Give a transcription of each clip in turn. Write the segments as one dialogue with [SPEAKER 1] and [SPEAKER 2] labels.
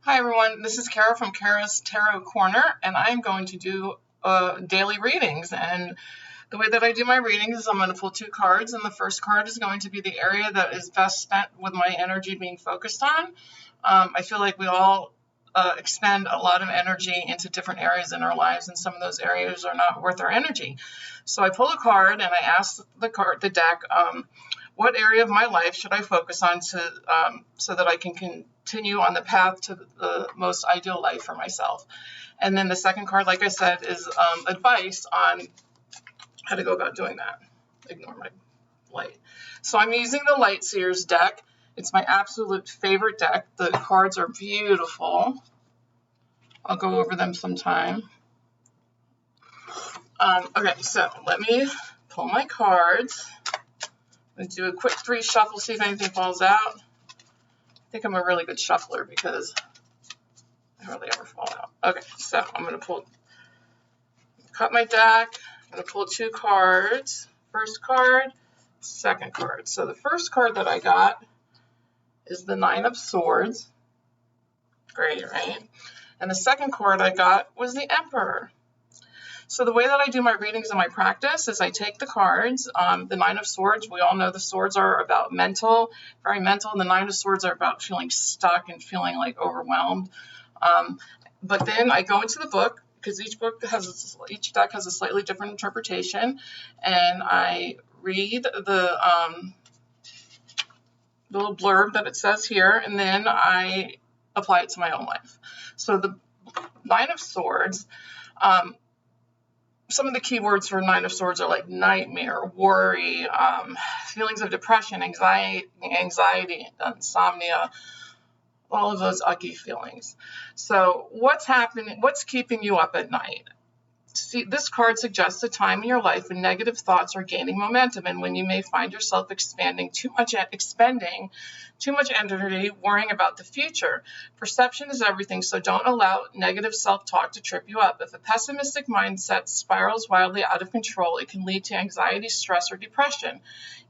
[SPEAKER 1] Hi everyone, this is Kara from Kara's Tarot Corner, and I'm going to do daily readings. And the way that I do my readings is I'm going to pull two cards, and the first card is going to be the area that is best spent with my energy being focused on. I feel like we all expend a lot of energy into different areas in our lives, and some of those areas are not worth our energy. So I pull a card and I ask the deck, what area of my life should I focus on so that I can continue on the path to the most ideal life for myself? And then the second card, like I said, is advice on how to go about doing that. Ignore my light. So I'm using the Light Seer's deck. It's my absolute favorite deck. The cards are beautiful. I'll go over them sometime. Okay, so let me pull my cards. I'm going to do a quick 3 shuffle, see if anything falls out. I think I'm a really good shuffler because I hardly ever fall out. Okay, so I'm going to cut my deck. I'm going to pull 2 cards. First card, second card. So the first card that I got is the 9 of Swords. Great, right? And the second card I got was the Emperor. So the way that I do my readings and my practice is I take the cards, the 9 of Swords. We all know the swords are about mental, very mental, and the 9 of Swords are about feeling stuck and feeling like overwhelmed. But then I go into the book, because each deck has a slightly different interpretation, and I read the little blurb that it says here, and then I apply it to my own life. So the 9 of Swords, some of the key words for 9 of Swords are like nightmare, worry, feelings of depression, anxiety, insomnia, all of those ucky feelings. So what's happening? What's keeping you up at night? See, this card suggests a time in your life when negative thoughts are gaining momentum and when you may find yourself expending too much energy worrying about the future. Perception is everything, so don't allow negative self-talk to trip you up. If a pessimistic mindset spirals wildly out of control, it can lead to anxiety, stress, or depression.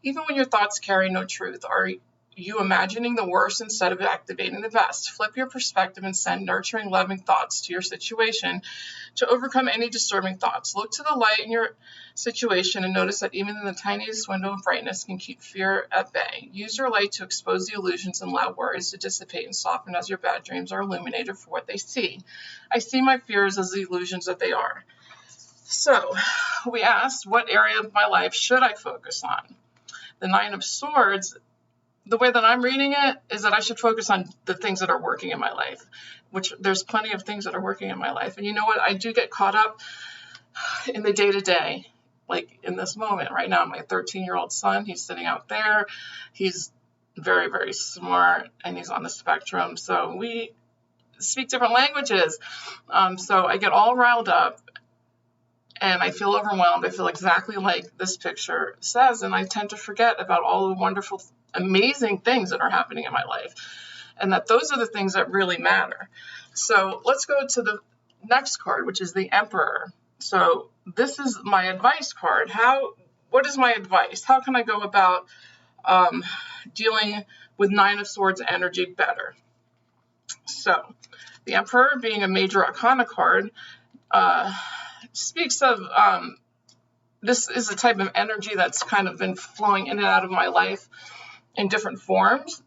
[SPEAKER 1] Even when your thoughts carry no truth, are you imagining the worst instead of activating the best? Flip your perspective and send nurturing, loving thoughts to your situation to overcome any disturbing thoughts. Look to the light in your situation and notice that even in the tiniest window of brightness can keep fear at bay. Use your light to expose the illusions and allow worries to dissipate and soften as your bad dreams are illuminated for what they see. I see my fears as the illusions that they are. So we asked, what area of my life should I focus on? The 9 of Swords, the way that I'm reading it is that I should focus on the things that are working in my life, which there's plenty of things that are working in my life. And you know what? I do get caught up in the day-to-day, like in this moment right now. My 13-year-old son, he's sitting out there. He's very, very smart, and he's on the spectrum. So we speak different languages. So I get all riled up, and I feel overwhelmed. I feel exactly like this picture says, and I tend to forget about all the wonderful, amazing things that are happening in my life, and that those are the things that really matter. So let's go to the next card, which is the Emperor. So this is my advice card. What is my advice? How can I go about dealing with 9 of Swords energy better? So the Emperor, being a major arcana card, speaks of this is a type of energy that's kind of been flowing in and out of my life in different forms,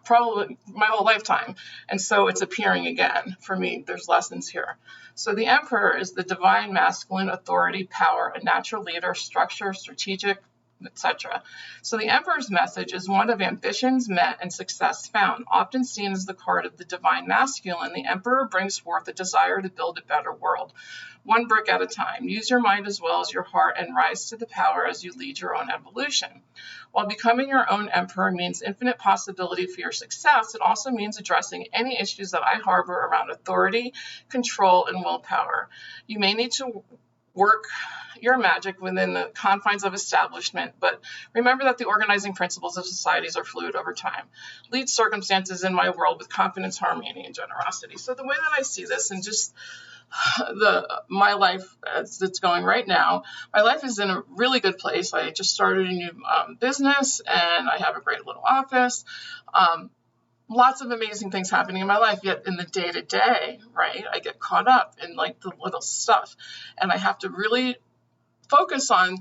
[SPEAKER 1] probably my whole lifetime. And so it's appearing again for me. There's lessons here. So the Emperor is the divine masculine authority, power, a natural leader, structure, strategic, etc. So the Emperor's message is one of ambitions met and success found. Often seen as the card of the divine masculine, the Emperor brings forth a desire to build a better world, one brick at a time. Use your mind as well as your heart and rise to the power as you lead your own evolution. While becoming your own Emperor means infinite possibility for your success, it also means addressing any issues that I harbor around authority, control, and willpower. You may need to work your magic within the confines of establishment, but remember that the organizing principles of societies are fluid over time. Lead circumstances in my world with confidence, harmony, and generosity. So the way that I see this, and just my life as it's going right now, my life is in a really good place. I just started a new business, and I have a great little office. lots of amazing things happening in my life, yet in the day-to-day, right, I get caught up in like the little stuff, and I have to really focus on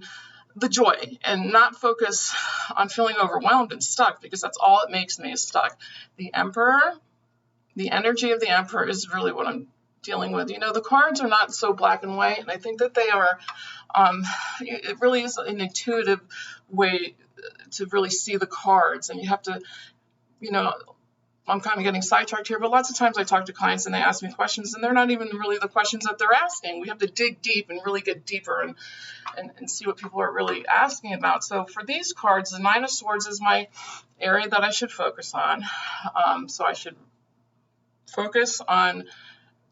[SPEAKER 1] the joy and not focus on feeling overwhelmed and stuck, because that's all it makes me, is stuck. The Emperor, the energy of the Emperor is really what I'm dealing with. You know, the cards are not so black and white, and I think that they are, it really is an intuitive way to really see the cards, and you have to, you know, I'm kind of getting sidetracked here, but lots of times I talk to clients and they ask me questions, and they're not even really the questions that they're asking. We have to dig deep and really get deeper and see what people are really asking about. So for these cards, the Nine of Swords is my area that I should focus on. So I should focus on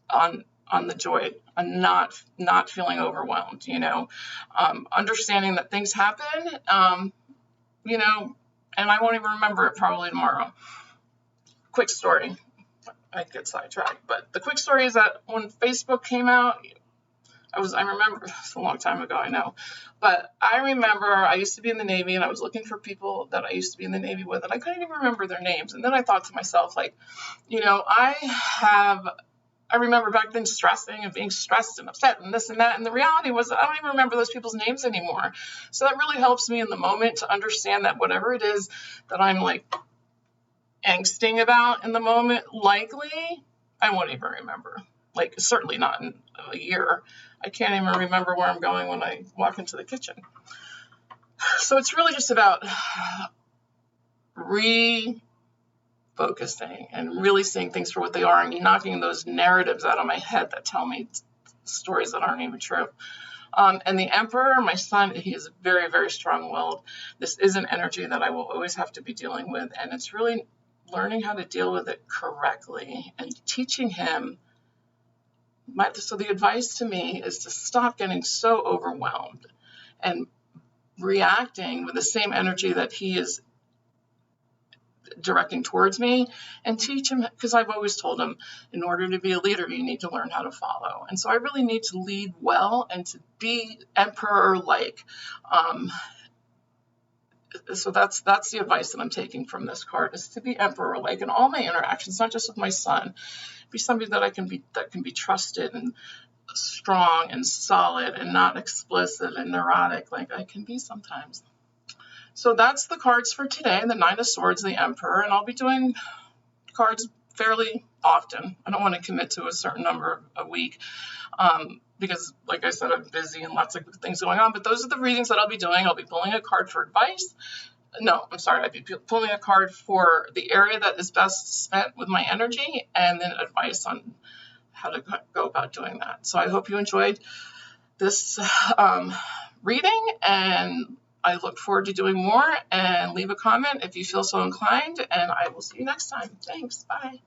[SPEAKER 1] the joy and not feeling overwhelmed, you know, understanding that things happen, you know, and I won't even remember it probably tomorrow. Quick story. I get sidetracked, but the quick story is that when Facebook came out, I remember, it's a long time ago, I know, but I remember I used to be in the Navy, and I was looking for people that I used to be in the Navy with, and I couldn't even remember their names. And then I thought to myself, like, you know, I remember back then stressing and being stressed and upset and this and that. And the reality was I don't even remember those people's names anymore. So that really helps me in the moment to understand that whatever it is that I'm like angsting about in the moment, likely I won't even remember. Like, certainly not in a year. I can't even remember where I'm going when I walk into the kitchen. So it's really just about refocusing and really seeing things for what they are, and knocking those narratives out of my head that tell me stories that aren't even true. And the Emperor, my son, he is very, very strong-willed. This is an energy that I will always have to be dealing with, and it's really learning how to deal with it correctly and teaching him. So the advice to me is to stop getting so overwhelmed and reacting with the same energy that he is directing towards me, and teach him, because I've always told him, in order to be a leader, you need to learn how to follow. And so I really need to lead well and to be Emperor-like. So that's the advice that I'm taking from this card, is to be Emperor-like in all my interactions, not just with my son. Be somebody that can be trusted and strong and solid and not explicit and neurotic like I can be sometimes. So that's the cards for today, the Nine of Swords, the Emperor, and I'll be doing cards fairly often. I don't want to commit to a certain number a week, because, like I said, I'm busy and lots of things going on, but those are the readings that I'll be doing. I'll be pulling a card for advice. No, I'm sorry. I'll be pulling a card for the area that is best spent with my energy, and then advice on how to go about doing that. So I hope you enjoyed this reading, and I look forward to doing more. And leave a comment if you feel so inclined, and I will see you next time. Thanks. Bye.